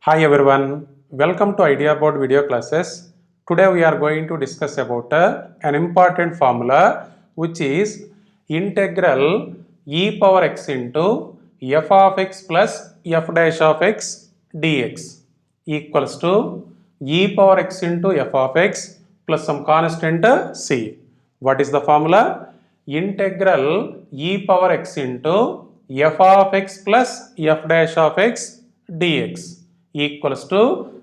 Hi everyone, welcome to Idea Board video classes. Today we are going to discuss about an important formula which is integral e power x into f of x plus f dash of x dx equals to e power x into f of x plus some constant c. What is the formula? Integral e power x into f of x plus f dash of x dx equals to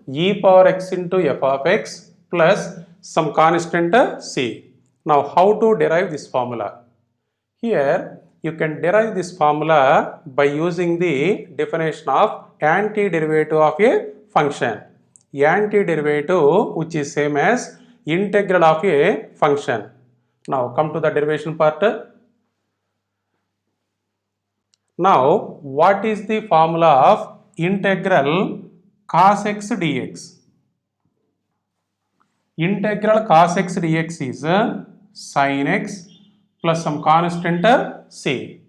e power x into f of x plus some constant c. Now how to derive this formula? Here you can derive this formula by using the definition of antiderivative of a function. Antiderivative which is same as integral of a function. Now come to the derivation part. Now what is the formula of integral cos x dx? Integral cos x dx is sin x plus some constant c.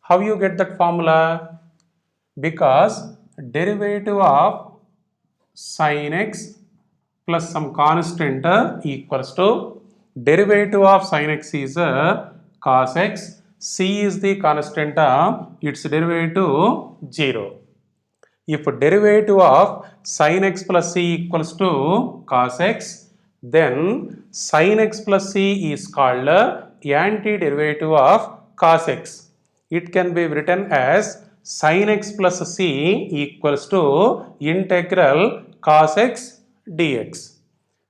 How you get that formula? Because derivative of sin x plus some constant equals to derivative of sin x is cos x, c is the constant, its derivative 0. If derivative of sin x plus c equals to cos x, then sin x plus c is called antiderivative of cos x. It can be written as sin x plus c equals to integral cos x dx.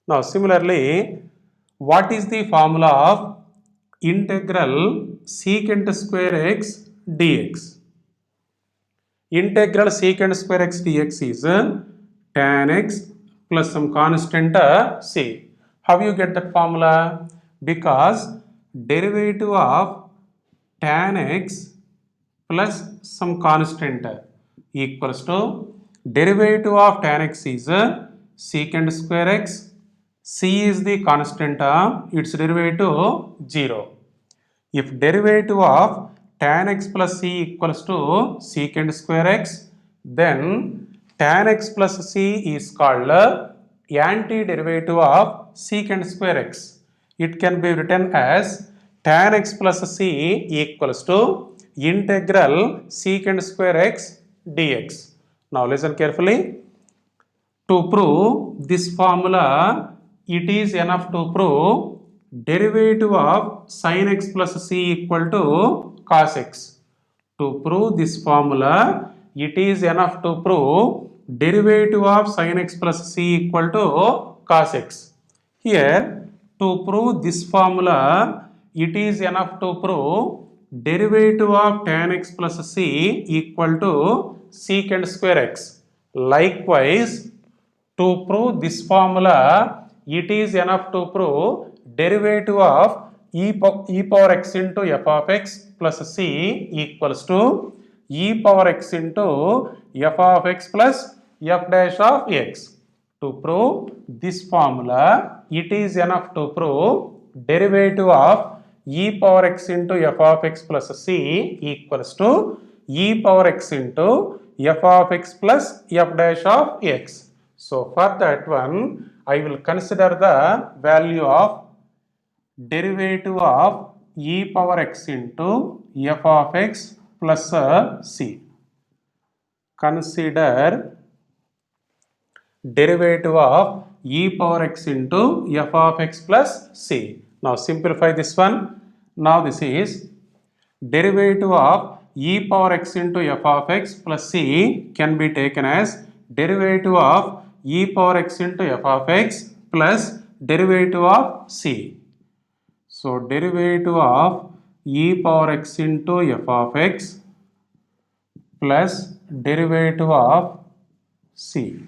Now similarly, what is the formula of integral secant square x dx? Integral secant square x dx is tan x plus some constant c. How you get that formula? Because derivative of tan x plus some constant equals to derivative of tan x is secant square x, c is the constant, its derivative 0. If derivative of tan x plus c equals to secant square x, then tan x plus c is called antiderivative of secant square x. It can be written as tan x plus c equals to integral secant square x dx. Now listen carefully. To prove this formula, it is enough to prove derivative of sin x plus c equal to cos x. To prove this formula, it is enough to prove derivative of sin x plus c equal to cos x. Here, to prove this formula, it is enough to prove derivative of tan x plus c equal to secant square x. Likewise, to prove this formula, it is enough to prove derivative of e power x into f of x plus c equals to e power x into f of x plus f dash of x. To prove this formula, it is enough to prove derivative of e power x into f of x plus c equals to e power x into f of x plus f dash of x. So for that one, I will consider the value of derivative of e power x into f of x plus c. Consider derivative of e power x into f of x plus c. Now simplify this one. Now this is derivative of e power x into f of x plus c can be taken as derivative of e power x into f of x plus derivative of c. So derivative of e power x into f of x plus derivative of c.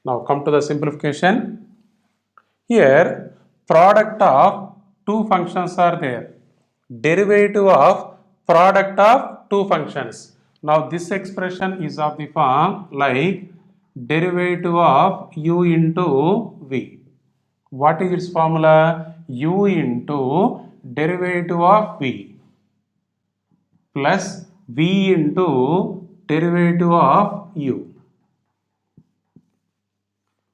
Now come to the simplification. Here product of two functions are there. Derivative of product of two functions. Now this expression is of the form like derivative of u into v. What is its formula? U into derivative of v. plus v into derivative of u.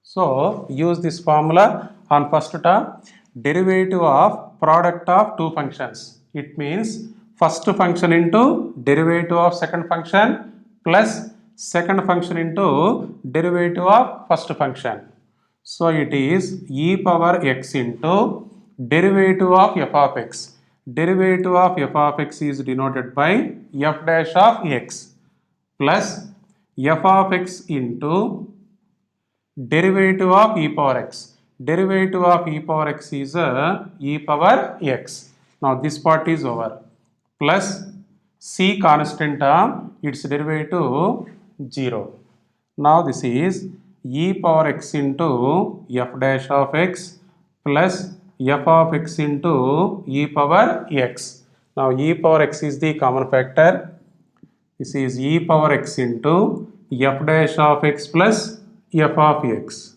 So use this formula on first term, derivative of product of two functions. It means first function into derivative of second function plus second function into derivative of first function. So it is e power x into derivative of f of x. Derivative of f of x is denoted by f dash of x plus f of x into derivative of e power x. Derivative of e power x is e power x. Now this part is over. Plus c constant term, its derivative 0. Now this is e power x into f dash of x plus f of x into e power x. Now e power x is the common factor. This is e power x into f dash of x plus f of x.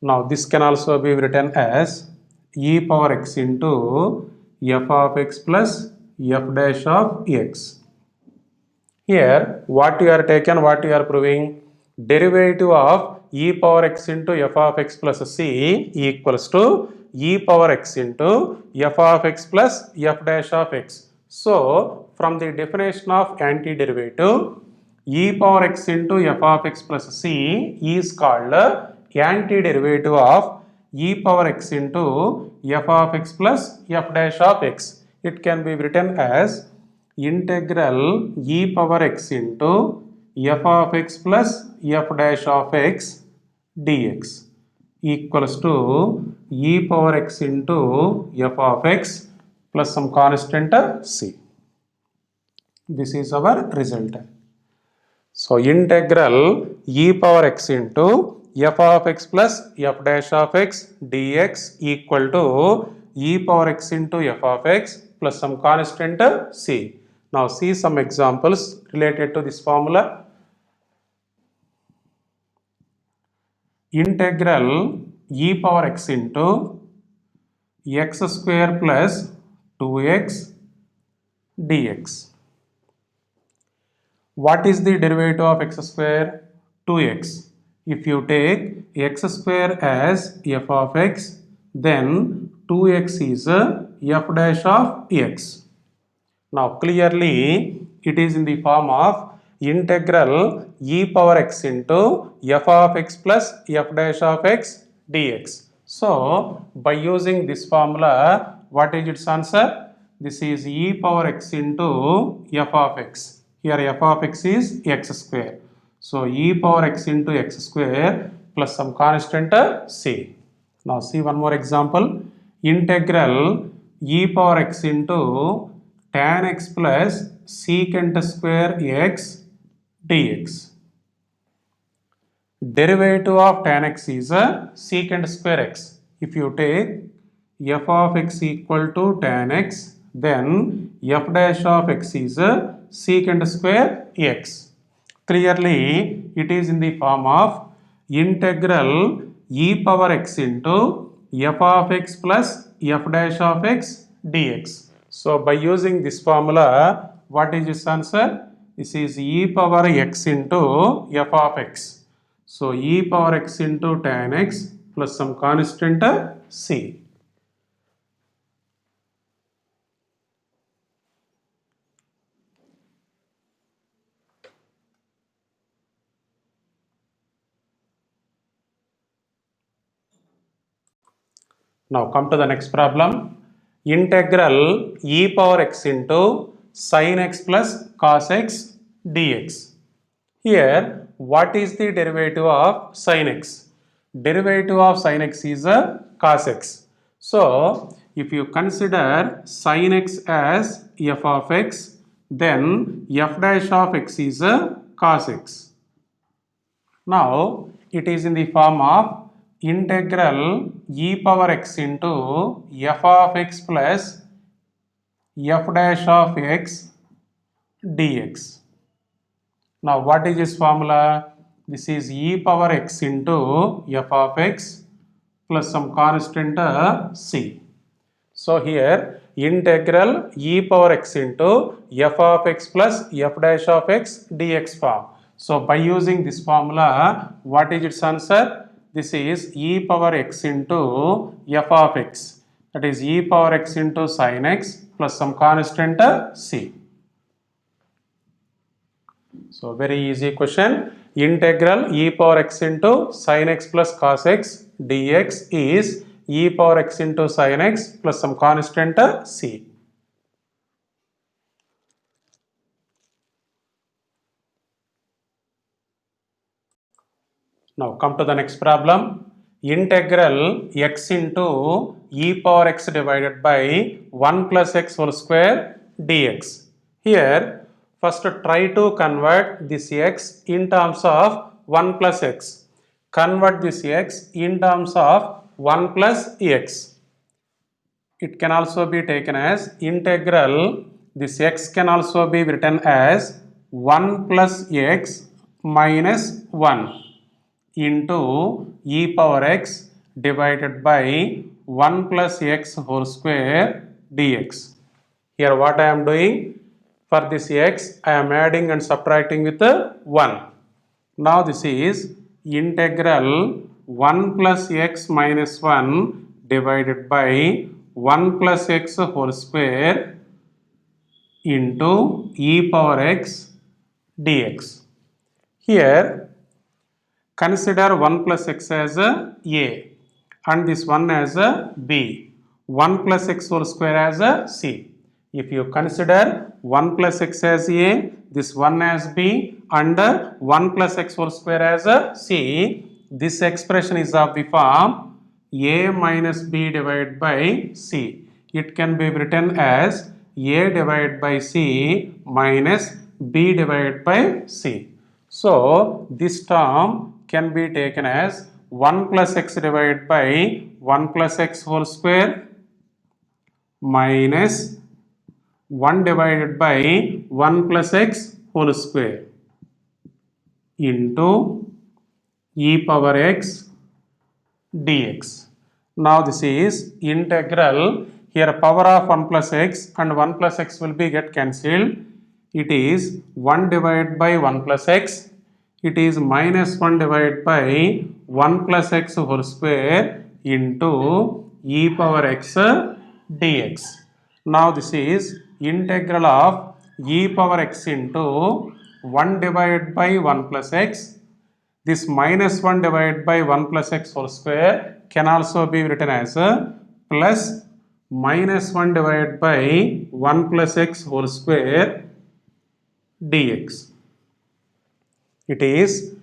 Now this can also be written as e power x into f of x plus f dash of x. Here what you are taken, what you are proving, derivative of e power x into f of x plus c equals to e power x into f of x plus f dash of x. So from the definition of antiderivative, e power x into f of x plus c is called antiderivative of e power x into f of x plus f dash of x. It can be written as integral e power x into f of x plus f dash of x dx equals to e power x into f of x plus some constant c. This is our result. So integral e power x into f of x plus f dash of x dx equal to e power x into f of x plus some constant c. Now see some examples related to this formula. Integral e power x into x square plus 2x dx. What is the derivative of x square? 2x. If you take x square as f of x, then 2x is f dash of x. Now clearly it is in the form of integral e power x into f of x plus f dash of x dx. So by using this formula, what is its answer? This is e power x into f of x. Here f of x is x square. So e power x into x square plus some constant c. Now see one more example. Integral e power x into tan x plus secant square x dx. Derivative of tan x is secant square x. If you take f of x equal to tan x, then f dash of x is secant square x. Clearly it is in the form of integral e power x into f of x plus f dash of x dx. So by using this formula, what is this answer? This is e power x into f of x. So e power x into tan x plus some constant c. Now come to the next problem. Integral e power x into sin x plus cos x dx. Here, what is the derivative of sin x? Derivative of sin x is cos x. So, if you consider sin x as f of x, then f dash of x is cos x. Now, it is in the form of integral e power x into f of x plus f dash of x dx. Now what is this formula? This is e power x into f of x plus some constant c. So here integral e power x into f of x plus f dash of x dx form. So by using this formula, what is its answer? This is e power x into f of x, that is e power x into sin x plus some constant c. So very easy question. Integral e power x into sin x plus cos x dx is e power x into sin x plus some constant c. Now come to the next problem. Integral x into e power x divided by 1 plus x whole square dx. Here first try to convert this x in terms of 1 plus x. Convert this x in terms of 1 plus x. It can also be taken as integral. This x can also be written as 1 plus x minus 1 into e power x divided by 1 plus x whole square dx. Here what I am doing, for this x I am adding and subtracting with 1. Now this is integral 1 plus x minus 1 divided by 1 plus x whole square into e power x dx. Here consider 1 plus x as a and this 1 as a b, 1 plus x whole square as a c. If you consider 1 plus x as a, this 1 as b and 1 plus x whole square as a c, this expression is of the form a minus b divided by c. It can be written as a divided by c minus b divided by c. So this term can be taken as 1 plus x divided by 1 plus x whole square minus 1 divided by 1 plus x whole square into e power x dx. Now this is integral. Here power of 1 plus x and 1 plus x will be get cancelled. It is 1 divided by 1 plus x. It is minus 1 divided by 1 plus x whole square into e power x dx. Now this is integral of e power x into 1 divided by 1 plus x. This minus 1 divided by 1 plus x whole square can also be written as a plus minus 1 divided by 1 plus x whole square dx. It is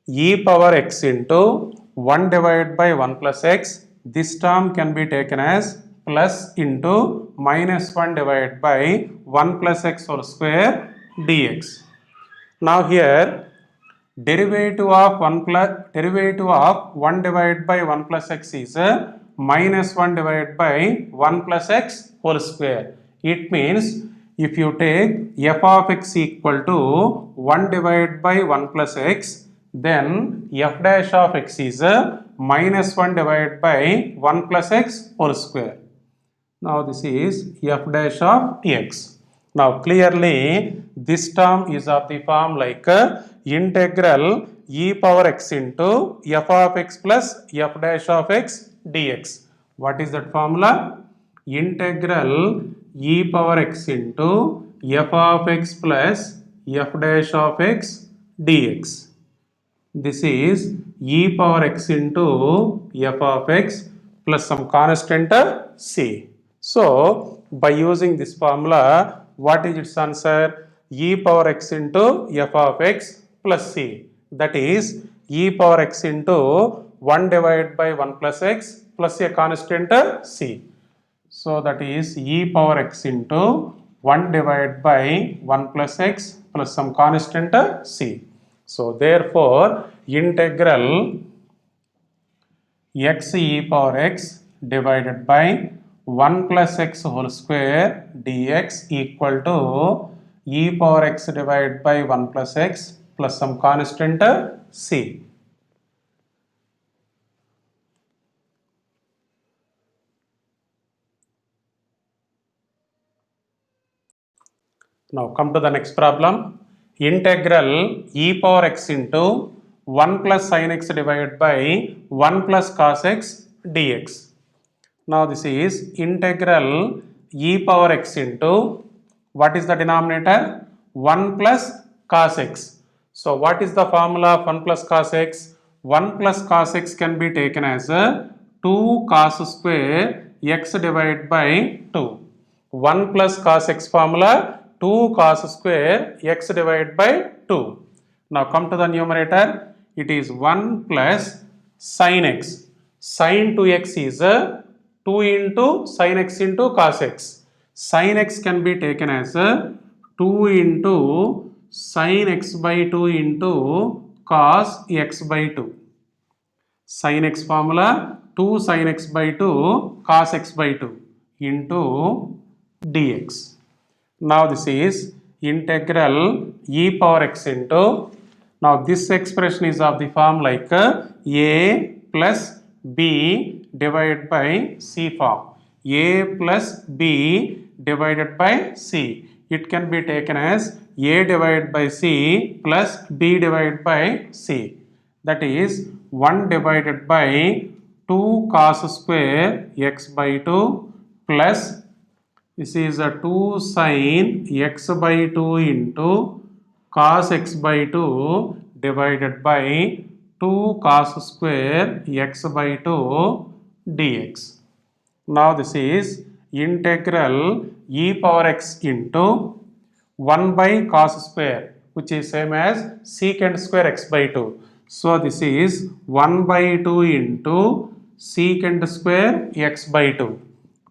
e power x into 1 divided by 1 plus x. This term can be taken as plus into minus 1 divided by 1 plus x whole square dx. Now here derivative of 1 divided by 1 plus x is minus 1 divided by 1 plus x whole square. It means if you take f of x equal to 1 divided by 1 plus x, then f dash of x is minus 1 divided by 1 plus x whole square. Now this is f dash of x. Now clearly this term is of the form like integral e power x into f of x plus f dash of x dx. What is that formula? Integral e power x into f of x plus f dash of x dx. This is e power x into f of x plus some constant c. So by using this formula, what is its answer? E power x into f of x plus c. That is e power x into 1 divided by 1 plus x plus a constant c. So that is e power x into 1 divided by 1 plus x plus some constant c. So therefore integral x e power x divided by 1 plus x whole square dx equal to e power x divided by 1 plus x plus some constant c. Now come to the next problem. Integral e power x into 1 plus sin x divided by 1 plus cos x dx. Now this is integral e power x into, what is the denominator? 1 plus cos x. So what is the formula of 1 plus cos x? 1 plus cos x can be taken as a 2 cos square x divided by 2. 1 plus cos x formula 2 cos square x divided by 2. Now come to the numerator. It is 1 plus sin x. Sin 2x is 2 into sin x into cos x. Sin x can be taken as 2 into sin x by 2 into cos x by 2. Sin x formula 2 sin x by 2 cos x by 2 into dx. Now this is integral e power x into, now this expression is of the form like a plus b divided by c form. A plus b divided by c. It can be taken as a divided by c plus b divided by c. That is 1 divided by 2 cos square x by 2 plus, this is a 2 sin x by 2 into cos x by 2 divided by 2 cos square x by 2 dx. Now this is integral e power x into 1 by cos square, which is same as secant square x by 2. So this is 1 by 2 into secant square x by 2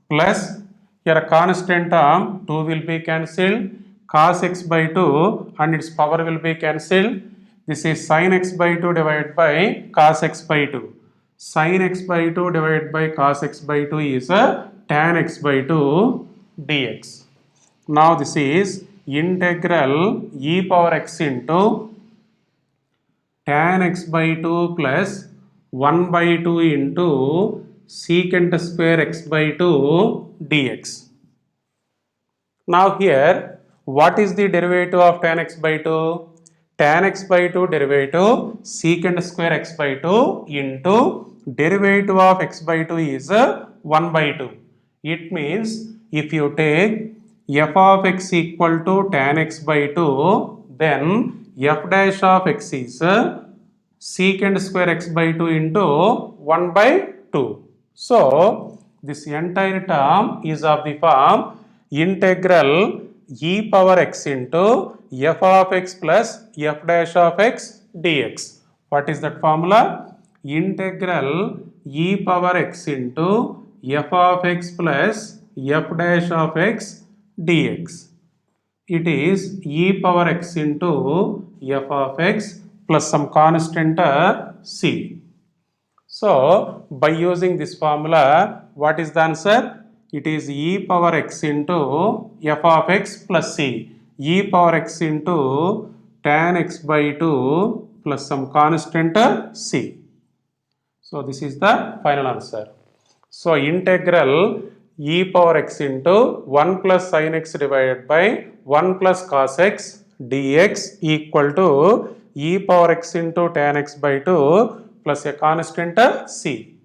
plus, here a constant term 2 will be cancelled, cos x by 2 and its power will be cancelled. This is sin x by 2 divided by cos x by 2. Sin x by 2 divided by cos x by 2 is tan x by 2 dx. Now this is integral e power x into tan x by 2 plus 1 by 2 into secant square x by 2 dx. Now here, what is the derivative of tan x by 2? Tan x by 2 derivative secant square x by 2 into derivative of x by 2 is 1 by 2. It means if you take f of x equal to tan x by 2, then f dash of x is secant square x by 2 into 1 by 2. So this entire term is of the form integral e power x into f of x plus f dash of x dx. What is that formula? Integral e power x into f of x plus f dash of x dx. It is e power x into f of x plus some constant c. So by using this formula, what is the answer? It is e power x into f of x plus c. E power x into tan x by 2 plus some constant c. So this is the final answer. So integral e power x into 1 plus sin x divided by 1 plus cos x dx equal to e power x into tan x by 2 plus a constant c.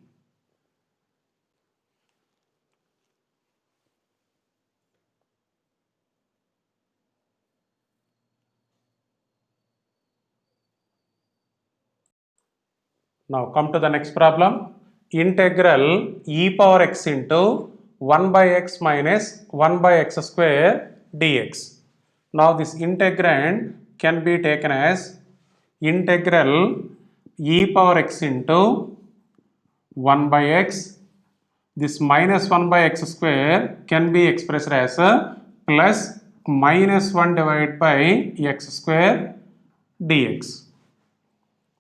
Now come to the next problem. Integral e power x into 1 by x minus 1 by x square dx. Now this integrand can be taken as integral e power x into 1 by x. This minus 1 by x square can be expressed as a plus minus 1 divided by x square dx.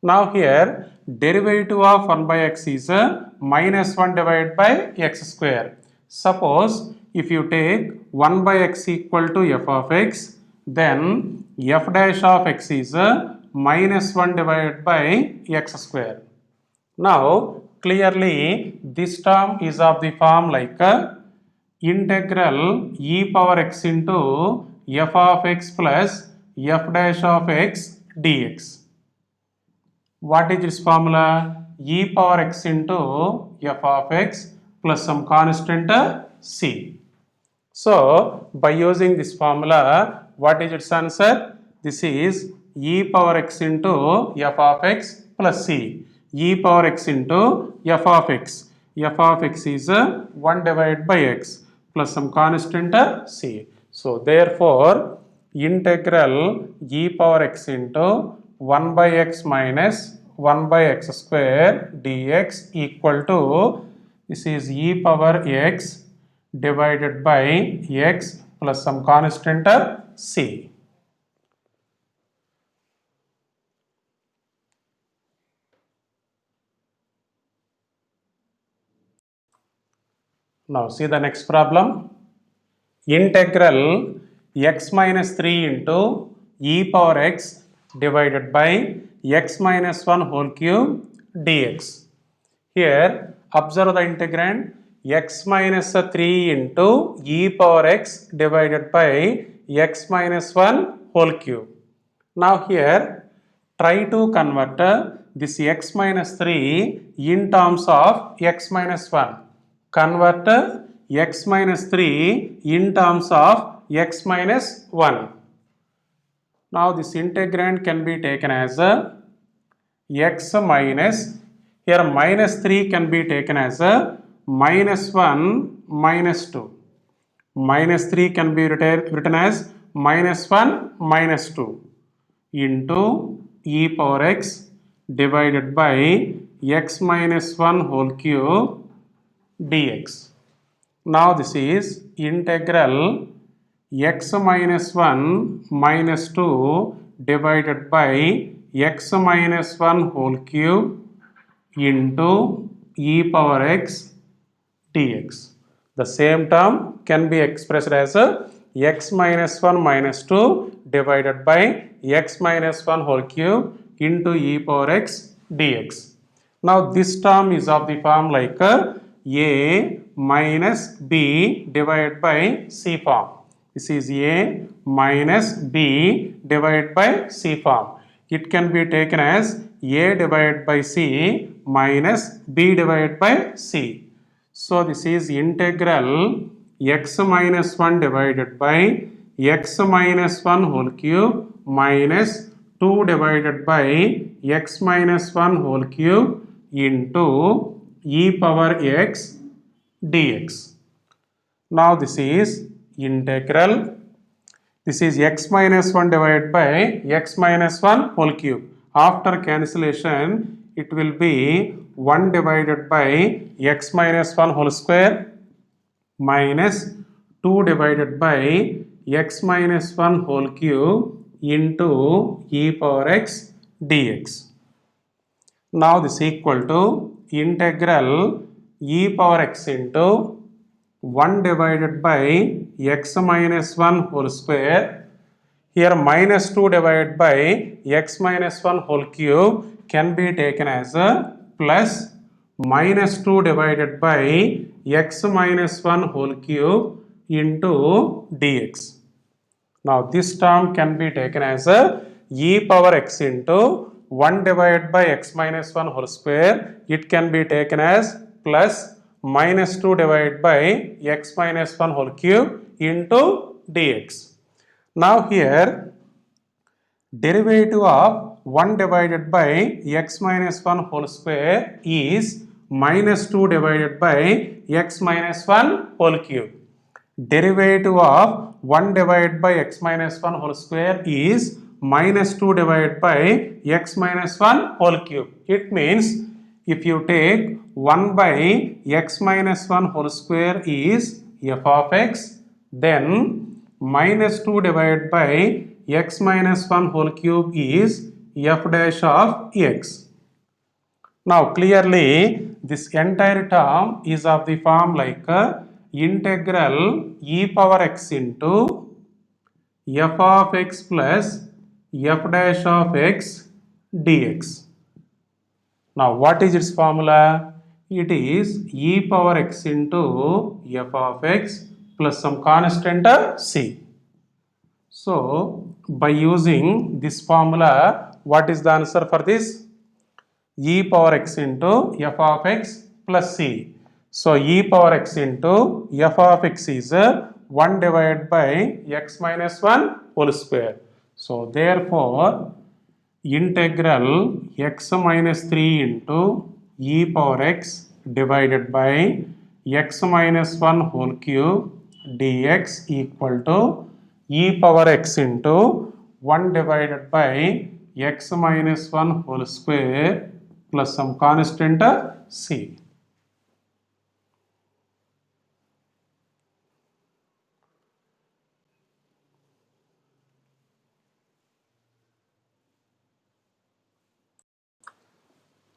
Now here derivative of 1 by x is minus 1 divided by x square. Suppose if you take 1 by x equal to f of x, then f dash of x is minus 1 divided by x square. Now clearly this term is of the form like integral e power x into f of x plus f dash of x dx. What is its formula? E power x into f of x plus some constant c. So, by using this formula, what is its answer? This is e power x into f of x plus c. E power x into f of x. F of x is 1 divided by x plus some constant c. So, therefore, integral e power x into 1 by x minus 1 by x square dx equal to, this is e power x divided by x plus some constant c. Now see the next problem. Integral x minus 3 into e power x divided by x minus 1 whole cube dx. Here observe the integrand x minus 3 into e power x divided by x minus 1 whole cube. Now here try to convert this x minus 3 in terms of x minus 1. Convert x minus 3 in terms of x minus 1. Now this integrand can be taken as x minus, here minus 3 can be taken as minus 1 minus 2. Minus 3 can be written as minus 1 minus 2 into e power x divided by x minus 1 whole cube dx. Now this is integral x minus 1 minus 2 divided by x minus 1 whole cube into e power x dx. The same term can be expressed as x minus 1 minus 2 divided by x minus 1 whole cube into e power x dx. Now this term is of the form like a minus b divided by c form. This is a minus b divided by c form. It can be taken as a divided by c minus b divided by c. So this is integral x minus 1 divided by x minus 1 whole cube minus 2 divided by x minus 1 whole cube into e power x dx. Now this is integral, this is x minus 1 divided by x minus 1 whole cube. After cancellation, it will be 1 divided by x minus 1 whole square minus 2 divided by x minus 1 whole cube into e power x dx. Now this equal to integral e power x into 1 divided by x minus 1 whole square. Here minus 2 divided by x minus 1 whole cube can be taken as a plus minus 2 divided by x minus 1 whole cube into dx. Now this term can be taken as a e power x into 1 divided by x minus 1 whole square. It can be taken as plus minus 2 divided by x minus 1 whole cube into dx. Now here derivative of 1 divided by x minus 1 whole square is minus 2 divided by x minus 1 whole cube. Derivative of 1 divided by x minus 1 whole square is minus 2 divided by x minus 1 whole cube. It means if you take 1 by x minus 1 whole square is f of x, then minus 2 divided by x minus 1 whole cube is f dash of x. Now clearly this entire term is of the form like integral e power x into f of x plus f dash of x dx. Now what is its formula? It is e power x into f of x plus some constant c. So by using this formula, what is the answer for this? E power x into f of x plus c. So e power x into f of x is 1 divided by x minus 1 whole square. So therefore integral x minus 3 into e power x divided by x minus 1 whole cube dx equal to e power x into 1 divided by x minus 1 whole square plus some constant c.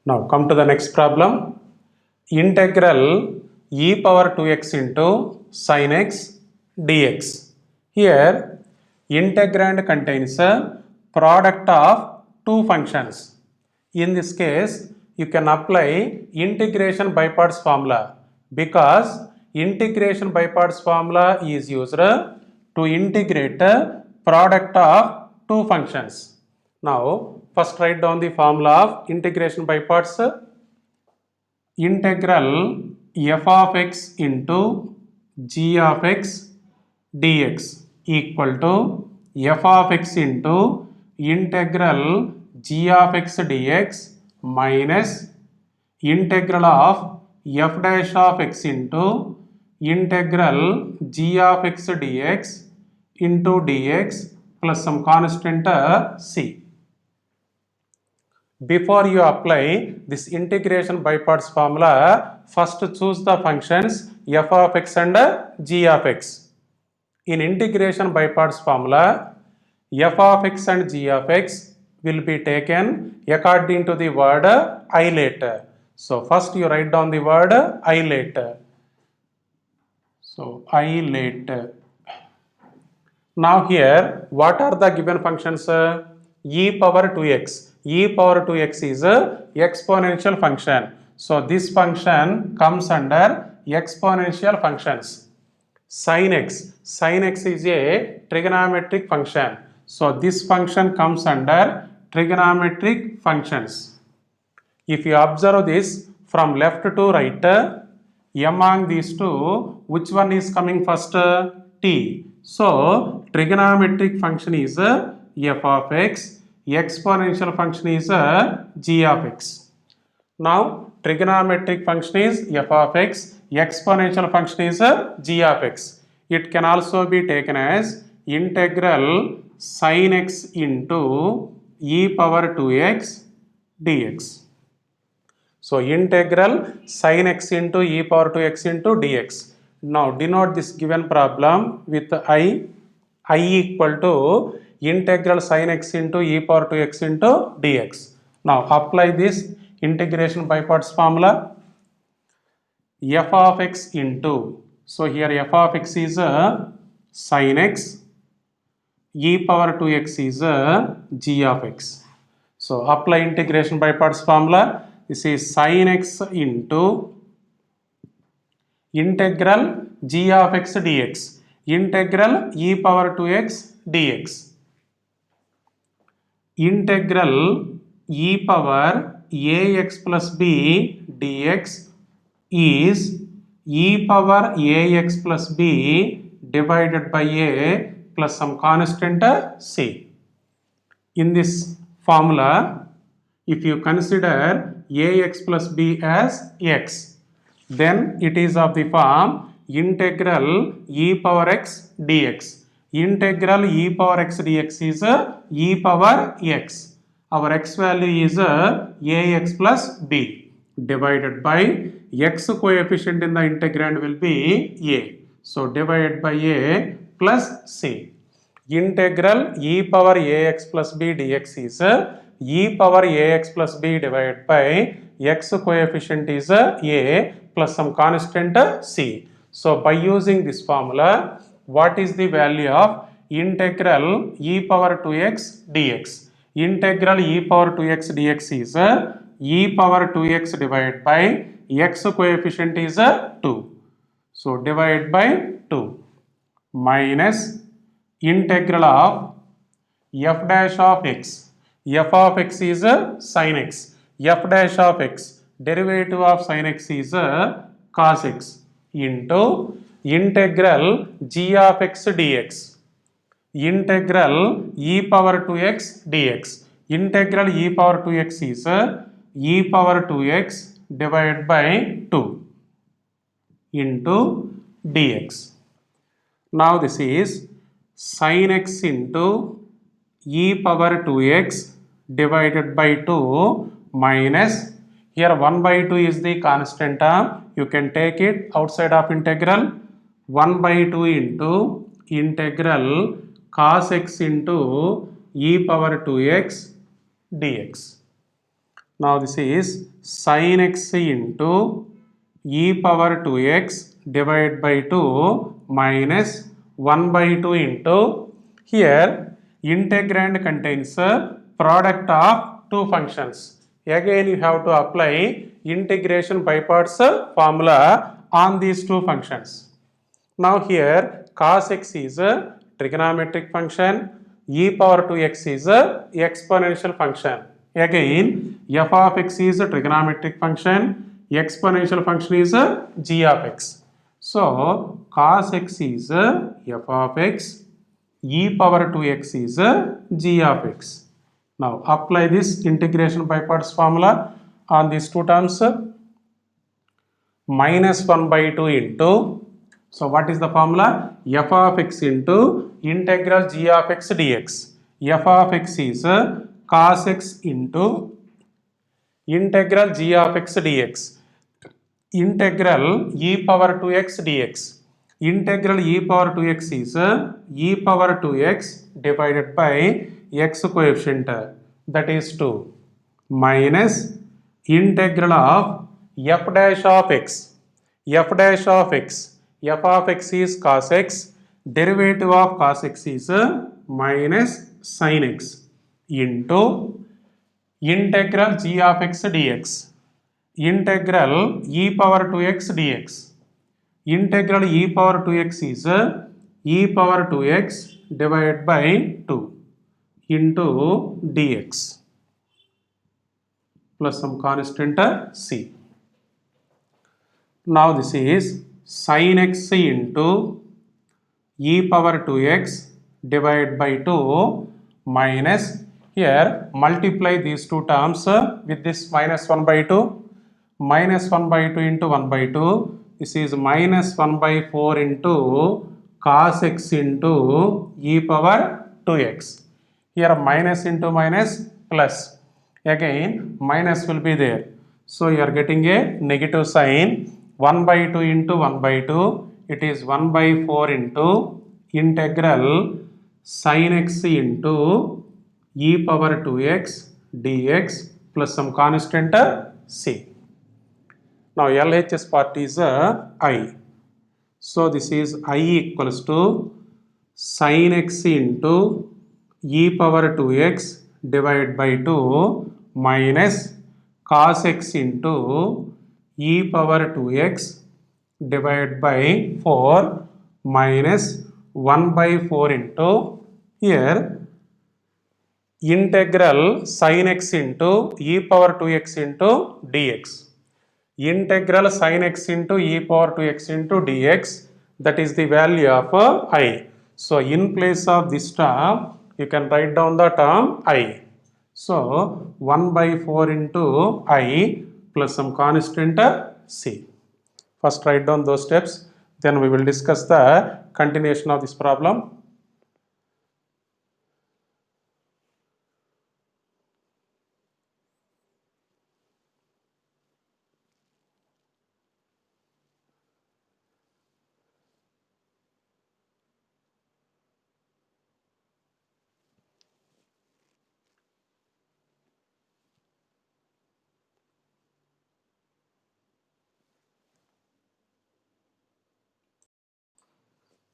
Now come to the next problem. Integral e power 2x into sin x dx. Here integrand contains a product of two functions. In this case, you can apply integration by parts formula, because integration by parts formula is used to integrate a product of two functions. Now first write down the formula of integration by parts. Integral f of x into g of x dx equal to f of x into integral g of x dx minus integral of f dash of x into integral g of x dx into dx plus some constant c. Before you apply this integration by parts formula, first choose the functions f of x and g of x. In integration by parts formula, f of x and g of x will be taken according to the word isolate. So first you write down the word isolate. So isolate. Now here, what are the given functions? E power 2x. E power 2x is a exponential function. So this function comes under exponential functions. Sin x. Sin x is a trigonometric function. So this function comes under trigonometric functions. If you observe this from left to right, among these two, which one is coming first? T. So trigonometric function is f of x, exponential function is g of x. Now trigonometric function is f of x, exponential function is g of x. It can also be taken as integral sin x into e power 2x dx. So integral sin x into e power 2x into dx. Now denote this given problem with I equal to integral sin x into e power 2x into dx. Now apply this integration by parts formula. F of x into, so here f of x is sin x, e power 2x is g of x. So apply integration by parts formula. This is sin x into integral g of x dx, integral e power 2x dx, integral e power ax plus b dx is e power ax plus b divided by a plus some constant c. In this formula, if you consider ax plus b as x, then it is of the form integral e power x dx. Integral e power x dx is e power x. Our x value is ax plus b divided by x coefficient in the integrand will be a. So divided by a plus c. Integral e power ax plus b dx is e power ax plus b divided by x coefficient is a plus some constant c. So by using this formula, what is the value of integral e power 2x dx? Integral e power 2x dx is e power 2x divided by x coefficient is 2. So divide by 2 minus integral of f dash of x. F of x is sin x. F dash of x, derivative of sin x is cos x into integral g of x dx. Integral e power 2x dx. Integral e power 2x is e power 2x divided by 2 into dx. Now this is sin x into e power 2x divided by 2 minus, here 1 by 2 is the constant term, you can take it outside of integral, 1 by 2 into integral cos x into e power 2x dx. Now this is sin x into e power 2x divided by 2 minus 1 by 2 into, here integrand contains a product of two functions. Again you have to apply integration by parts formula on these two functions. Now here cos x is a trigonometric function, e power 2x is a exponential function. Again f of x is a trigonometric function, exponential function is a g of x. So cos x is a f of x, e power 2x is a g of x. Now apply this integration by parts formula on these two terms. Minus 1 by 2 into, so what is the formula? F of x into integral g of x dx. F of x is cos x into integral g of x dx. Integral e power 2x dx. Integral e power 2x is e power 2x divided by x coefficient, that is 2, minus integral of f dash of x. F dash of x. F of x is cos x. Derivative of cos x is minus sin x into integral g of x dx. Integral e power 2x dx. Integral e power 2x is e power 2x divided by 2 into dx plus some constant c. Now this is sin x into e power 2x divided by 2 minus, here multiply these two terms with this minus 1 by 2, minus 1 by 2 into 1 by 2, this is minus 1 by 4 into cos x into e power 2x. Here minus into minus plus, again minus will be there, so you are getting a negative sign. 1 by 2 into 1 by 2, it is 1 by 4 into integral sin x into e power 2x dx plus some constant c. Now LHS part is I. So this is I equals to sin x into e power 2x divided by 2 minus cos x into e power 2x divided by 4 minus 1 by 4 into, here integral sin x into e power 2x into dx. Integral sin x into e power 2x into dx, that is the value of I. So in place of this term, you can write down the term I. So 1 by 4 into I plus some constant c. First write down those steps, then we will discuss the continuation of this problem.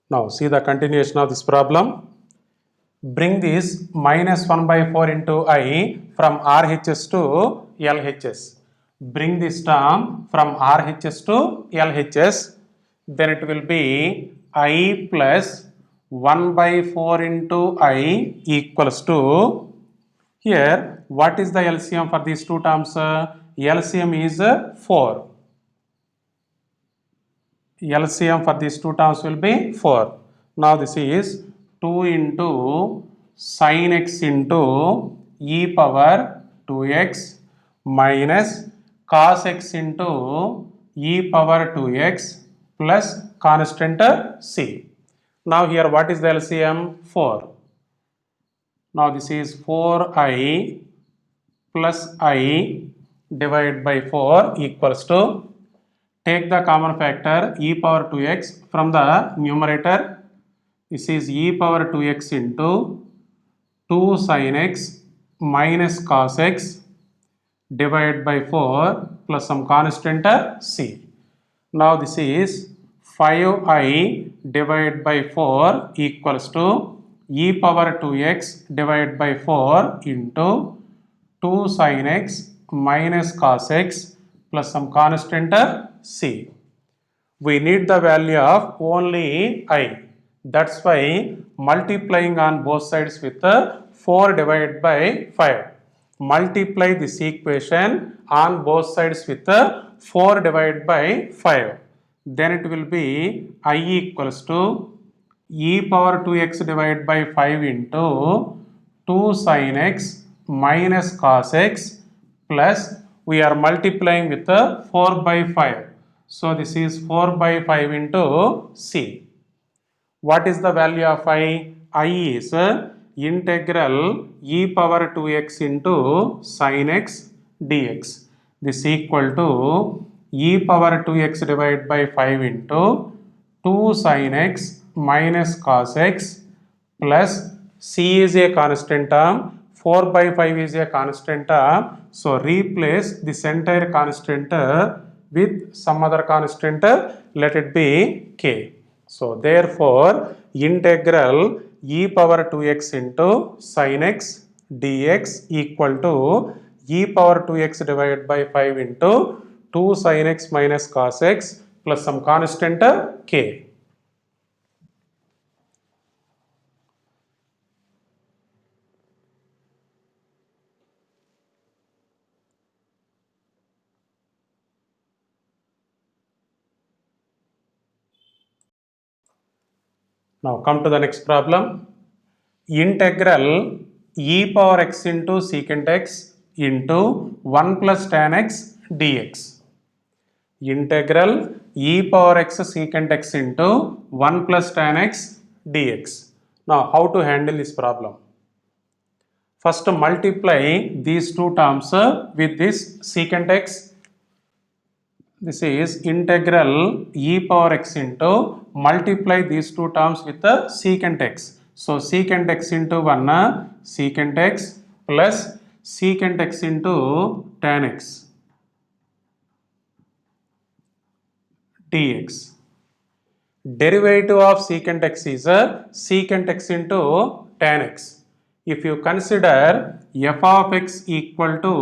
Now see the continuation of this problem. Bring this minus 1 by 4 into I from RHS to LHS. Bring this term from RHS to LHS, then it will be I plus 1 by 4 into I equals to, here what is the LCM for these two terms? LCM is 4. LCM for these two terms will be 4. Now this is 2 into sin x into e power 2x minus cos x into e power 2x plus constant c. Now here what is the LCM? 4. Now this is 4i plus I divided by 4 equals to, take the common factor e power 2x from the numerator. This is e power 2x into 2 sin x minus cos x divided by 4 plus some constant c. Now this is 5i divided by 4 equals to e power 2x divided by 4 into 2 sin x minus cos x plus some constant c. We need the value of only I. That's why multiplying on both sides with 4 divided by 5. Multiply this equation on both sides with 4 divided by 5. Then it will be I equals to e power 2x divided by 5 into 2 sin x minus cos x plus we are multiplying with 4 by 5. So this is 4 by 5 into c. What is the value of I? I is integral e power 2x into sin x dx. This equal to e power 2x divided by 5 into 2 sin x minus cos x plus c is a constant term, 4 by 5 is a constant term. So replace this entire constant with some other constant, let it be k. So therefore integral e power 2x into sin x dx equal to e power 2x divided by 5 into 2 sin x minus cos x plus some constant k. Now come to the next problem. Integral e power x into secant x into 1 plus tan x dx. Integral e power x secant x into 1 plus tan x dx. Now how to handle this problem? First multiply these two terms with this secant x. This is integral e power x into, multiply these two terms with the secant x. So secant x into 1 secant x plus secant x into tan x dx. Derivative of secant x is secant x into tan x. If you consider f of x equal to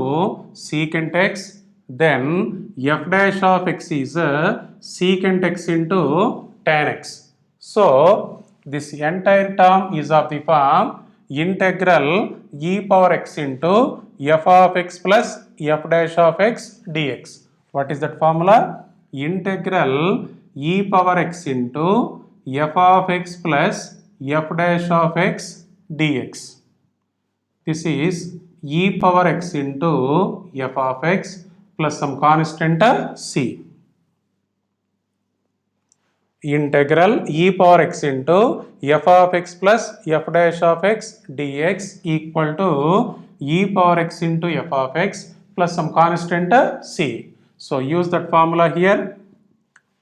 secant x, then f dash of x is secant x into tan x. So this entire term is of the form integral e power x into f of x plus f dash of x dx. What is that formula? Integral e power x into f of x plus f dash of x dx. This is e power x into f of x plus some constant c. Integral e power x into f of x plus f dash of x dx equal to e power x into f of x plus some constant c. So use that formula here.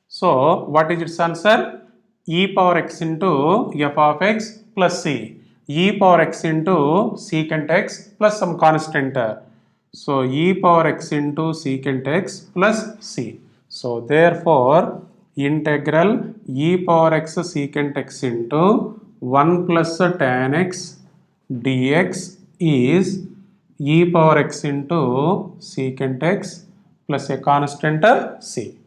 So what is its answer? E power x into f of x plus c. E power x into secant x plus some constant. So e power x into secant x plus c. So therefore integral e power x secant x into 1 plus tan x dx is e power x into secant x plus a constant c.